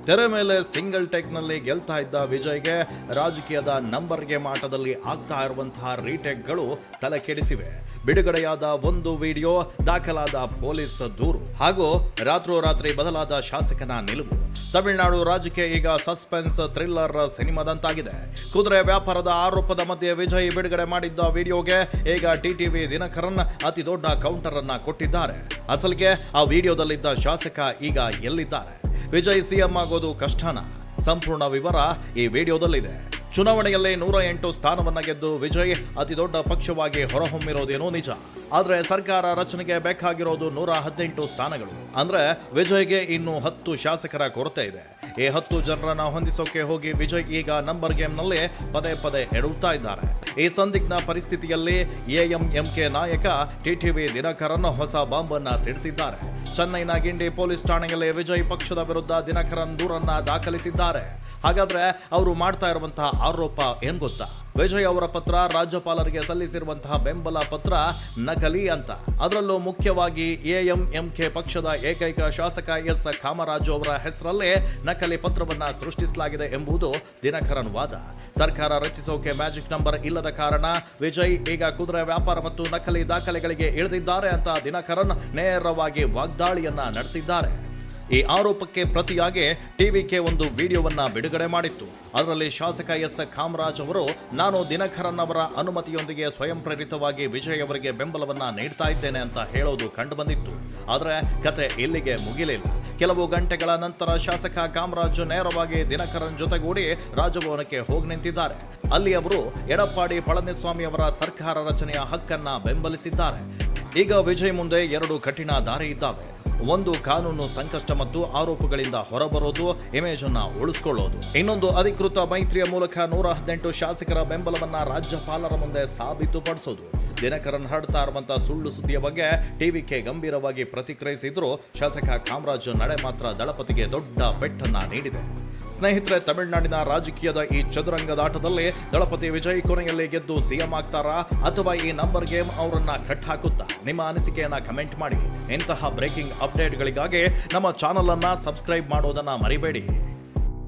ತೆರೆ ಮೇಲೆ ಸಿಂಗಲ್ ಟೇಕ್ನಲ್ಲಿ ಗೆಲ್ತಾ ಇದ್ದ ವಿಜಯ್ಗೆ ರಾಜಕೀಯದ ನಂಬರ್ ಗೇಮ್ ಆಟದಲ್ಲಿ ಆಗ್ತಾ ಇರುವಂತಹ ರೀಟೇಕ್ಗಳು ತಲೆ ಕೆಡಿಸಿವೆ. ಬಿಡುಗಡೆಯಾದ ಒಂದು ವಿಡಿಯೋ, ದಾಖಲಾದ ಪೊಲೀಸ್ ದೂರು ಹಾಗೂ ರಾತ್ರೋರಾತ್ರಿ ಬದಲಾದ ಶಾಸಕನ ನಿಲುವು. ತಮಿಳುನಾಡು ರಾಜ್ಯಕ್ಕೆ ಈಗ ಸಸ್ಪೆನ್ಸ್ ಥ್ರಿಲ್ಲರ್ ಸಿನಿಮಾದಂತಾಗಿದೆ. ಕುದುರೆ ವ್ಯಾಪಾರದ ಆರೋಪದ ಮಧ್ಯೆ ವಿಜಯ್ ಬಿಡುಗಡೆ ಮಾಡಿದ್ದ ವಿಡಿಯೋಗೆ ಈಗ ಟಿಟಿವಿ ದಿನಕರನ್ ಅತಿ ದೊಡ್ಡ ಕೌಂಟರ್ ಅನ್ನ ಕೊಟ್ಟಿದ್ದಾರೆ. ಅಸಲಿಗೆ ಆ ವಿಡಿಯೋದಲ್ಲಿದ್ದ ಶಾಸಕ ಈಗ ಎಲ್ಲಿದ್ದಾರೆ? ವಿಜಯ್ ಸಿಎಂ ಆಗೋದು ಕಷ್ಟನಾ? ಸಂಪೂರ್ಣ ವಿವರ ಈ ವಿಡಿಯೋದಲ್ಲಿದೆ. ಚುನಾವಣೆಯಲ್ಲಿ 108 ಸ್ಥಾನವನ್ನ ಗೆದ್ದು ವಿಜಯ್ ಅತಿ ದೊಡ್ಡ ಪಕ್ಷವಾಗಿ ಹೊರಹೊಮ್ಮಿರೋದೇನೋ ನಿಜ. ಆದ್ರೆ ಸರ್ಕಾರ ರಚನೆಗೆ ಬೇಕಾಗಿರೋದು 118 ಸ್ಥಾನಗಳು. ಅಂದ್ರೆ ವಿಜಯ್ಗೆ ಇನ್ನು 10 ಶಾಸಕರ ಕೊರತೆ ಇದೆ. ಈ 10 ಜನರನ್ನ ಹೊಂದಿಸೋಕೆ ಹೋಗಿ ವಿಜಯ್ ಈಗ ನಂಬರ್ ಗೇಮ್ನಲ್ಲಿ ಪದೇ ಪದೇ ಎಡುತ್ತಾ ಇದ್ದಾರೆ. ಈ ಸಂದಿಗ್ಧ ಪರಿಸ್ಥಿತಿಯಲ್ಲಿ ಎಎಂಎಂಕೆ ನಾಯಕ ಟಿಟಿವಿ ದಿನಕರನ್ ಹೊಸ ಬಾಂಬ್ ಅನ್ನ ಸಿಡಿಸಿದ್ದಾರೆ. ಚೆನ್ನೈನ ಗಿಂಡಿ ಪೊಲೀಸ್ ಠಾಣೆಯಲ್ಲಿ ವಿಜಯ್ ಪಕ್ಷದ ವಿರುದ್ಧ ದಿನಕರನ್ ದೂರನ್ನ ದಾಖಲಿಸಿದ್ದಾರೆ. ಹಾಗಾದ್ರೆ ಅವರು ಮಾಡ್ತಾ ಇರುವಂತಹ ಆರೋಪ ಏನ್ ಗೊತ್ತಾ? ವಿಜಯ್ ಅವರ ಪತ್ರ ರಾಜ್ಯಪಾಲರಿಗೆ ಸಲ್ಲಿಸಿರುವಂತಹ ಬೆಂಬಲ ಪತ್ರ ನಕಲಿ ಅಂತ. ಅದರಲ್ಲೂ ಮುಖ್ಯವಾಗಿ ಎಎಂಎಂಕೆ ಪಕ್ಷದ ಏಕೈಕ ಶಾಸಕ ಎಸ್ ಕಾಮರಾಜು ಅವರ ಹೆಸರಲ್ಲೇ ನಕಲಿ ಪತ್ರವನ್ನ ಸೃಷ್ಟಿಸಲಾಗಿದೆ ಎಂಬುದು ದಿನಕರನ್ ವಾದ. ಸರ್ಕಾರ ರಚಿಸೋಕೆ ಮ್ಯಾಜಿಕ್ ನಂಬರ್ ಇಲ್ಲದ ಕಾರಣ ವಿಜಯ್ ಈಗ ಕುದುರೆ ವ್ಯಾಪಾರ ಮತ್ತು ನಕಲಿ ದಾಖಲೆಗಳಿಗೆ ಇಳಿದಿದ್ದಾರೆ ಅಂತ ದಿನಕರನ್ ನೇರವಾಗಿ ವಾಗ್ದಾಳಿಯನ್ನ ನಡೆಸಿದ್ದಾರೆ. ಈ ಆರೋಪಕ್ಕೆ ಪ್ರತಿಯಾಗಿ ಟಿವಿಕೆ ಒಂದು ವಿಡಿಯೋವನ್ನ ಬಿಡುಗಡೆ ಮಾಡಿತ್ತು. ಅದರಲ್ಲಿ ಶಾಸಕ ಎಸ್ ಕಾಮರಾಜ್ ಅವರು, ನಾನು ದಿನಕರನ್ ಅವರ ಅನುಮತಿಯೊಂದಿಗೆ ಸ್ವಯಂ ಪ್ರೇರಿತವಾಗಿ ವಿಜಯ್ ಅವರಿಗೆ ಬೆಂಬಲವನ್ನ ನೀಡ್ತಾ ಇದ್ದೇನೆ ಅಂತ ಹೇಳೋದು ಕಂಡುಬಂದಿತ್ತು. ಆದರೆ ಕತೆ ಇಲ್ಲಿಗೆ ಮುಗಿಲಿಲ್ಲ. ಕೆಲವು ಗಂಟೆಗಳ ನಂತರ ಶಾಸಕ ಕಾಮರಾಜ್ ನೇರವಾಗಿ ದಿನಕರನ್ ಜೊತೆಗೂಡಿ ರಾಜಭವನಕ್ಕೆ ಹೋಗಿ ನಿಂತಿದ್ದಾರೆ. ಅಲ್ಲಿ ಅವರು ಎಡಪ್ಪಾಡಿ ಪಳನಿಸ್ವಾಮಿ ಅವರ ಸರ್ಕಾರ ರಚನೆಯ ಹಕ್ಕನ್ನ ಬೆಂಬಲಿಸಿದ್ದಾರೆ. ಈಗ ವಿಜಯ್ ಮುಂದೆ 2 ಕಠಿಣ ದಾರಿ ಇದ್ದಾವೆ. ಒಂದು, ಕಾನೂನು ಸಂಕಷ್ಟ ಮತ್ತು ಆರೋಪಗಳಿಂದ ಹೊರಬರೋದು, ಇಮೇಜ್ ಅನ್ನ ಉಳಿಸಿಕೊಳ್ಳೋದು. ಇನ್ನೊಂದು, ಅಧಿಕೃತ ಮೈತ್ರಿಯ ಮೂಲಕ 118 ಶಾಸಕರ ಬೆಂಬಲವನ್ನ ರಾಜ್ಯಪಾಲರ ಮುಂದೆ ಸಾಬೀತುಪಡಿಸೋದು. ದಿನಕರನ್ ಹರಡ್ತಾ ಇರುವಂತಹ ಸುಳ್ಳು ಸುದ್ದಿಯ ಬಗ್ಗೆ ಟಿವಿಕೆ ಗಂಭೀರವಾಗಿ ಪ್ರತಿಕ್ರಿಯಿಸಿದ್ರು. ಶಾಸಕ ಕಾಮರಾಜ್ ನಡೆ ಮಾತ್ರ ದಳಪತಿಗೆ ದೊಡ್ಡ ಪೆಟ್ಟನ್ನ ನೀಡಿದೆ. ಸ್ನೇಹಿತರೆ, ತಮಿಳುನಾಡಿನ ರಾಜಕೀಯದ ಈ ಚದುರಂಗದಾಟದಲ್ಲಿ ದಳಪತಿ ವಿಜಯ್ ಕೊನೆಯಲ್ಲಿ ಗೆದ್ದು ಸಿಎಂ ಆಗ್ತಾರಾ ಅಥವಾ ಈ ನಂಬರ್ ಗೇಮ್ ಅವರನ್ನ ಕಟ್ ಹಾಕುತ್ತಾ? ನಿಮ್ಮ ಅನಿಸಿಕೆಯನ್ನ ಕಮೆಂಟ್ ಮಾಡಿ. ಇಂತಹ ಬ್ರೇಕಿಂಗ್ ಅಪ್ಡೇಟ್ಗಳಿಗಾಗಿ ನಮ್ಮ ಚಾನಲ್ ಅನ್ನ ಸಬ್ಸ್ಕ್ರೈಬ್ ಮಾಡೋದನ್ನ ಮರಿಬೇಡಿ.